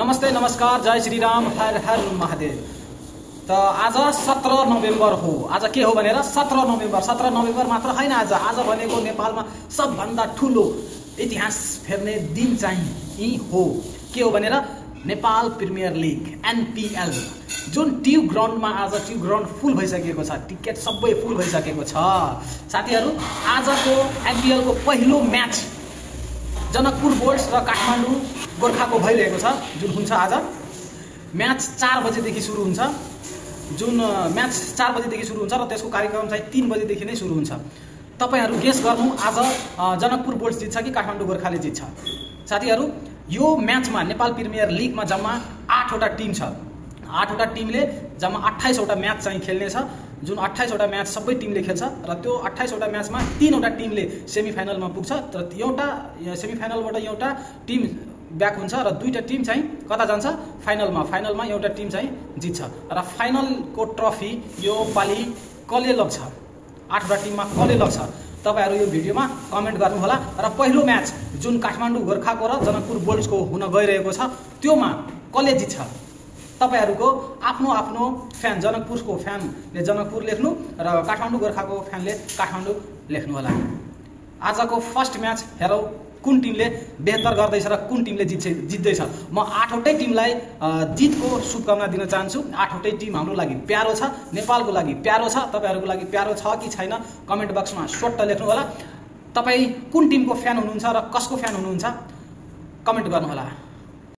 नमस्ते नमस्कार जय श्री राम हर हर महादेव। त आज 17 नोभेम्बर हो। आज के हो भनेर 17 नोभेम्बर मात्र हैन। आज भनेको नेपालमा सबभन्दा ठूलो इतिहास फेर्ने दिन चाहिँ हो। के हो भनेर नेपाल प्रिमियर लिग एनपीएल जुन ट्युब ग्राउन्डमा आज ट्युब ग्राउन्ड फुल भइसकेको छ। टिकट सबै फुल भइसकेको छ। साथीहरु, आजको एनपीएल को पहिलो म्याच जनकपुर बोल्ट्स र काठमाडौँ गोर्खाको भइरहेको छ। जुन हुन्छ आज म्याच 4 बजेदेखि सुरु हुन्छ। जुन म्याच 4 बजेदेखि सुरु हुन्छ र त्यसको कार्यक्रम चाहिँ 3 बजेदेखि नै सुरु हुन्छ। तपाईहरु गेस गर्नु आज जनकपुर बोल्ट्स जित्छ कि काठमाडौँ गोर्खाले जित्छ। साथीहरु, यो म्याचमा नेपाल प्रिमियर लिगमा जम्मा 8 वटा टिम छ। 8 वटा टिमले जम्मा 28 वटा म्याच चाहिँ खेल्ने छ। जुन 28 वटा म्याच सबै टिमले खेल्छ र त्यो 28 वटा म्याचमा 3 वटा टिमले सेमिफाइनलमा पुग्छ र एउटा सेमिफाइनलबाट एउटा टिम ब्याक हुन्छ र 2टा टिम चाहिँ कता जान्छ फाइनलमा एउटा टिम चाहिँ जित्छ र फाइनलको ट्रफी यो पाली कसले लग्छ 8 वटा टिममा कसले लग्छ। तपाईहरु यो भिडियोमा कमेन्ट गर्नु होला र पहिलो म्याच जुन काठमाडौँ गोर्खाको र जनकपुर बोल्ट्सको हुन गइरहेको छ त्योमा कसले जित्छ। तपाईहरुको आफ्नो आफ्नो फ्यान जनकपुरको फ्यानले जनकपुर लेख्नु र काठमाडौँ गोर्खाको फ्यानले काठमाडौँ लेख्नु होला। आजको फर्स्ट म्याच हेरौं कुन टिमले बेहतर गर्दैछ र कुन टिमले जित्दैछ। म 8 वटै टिमलाई जितको शुभकामना दिन चाहन्छु। 8 वटै टिम हाम्रो लागि प्यारो छ, नेपालको लागि प्यारो छ। तपाईहरुको लागि प्यारो छ कि छैन कमेन्ट बक्समा स्वट्ट लेख्नु होला। तपाई कुन टिमको फ्यान हुनुहुन्छ र कसको फ्यान हुनुहुन्छ कमेन्ट गर्नु होला।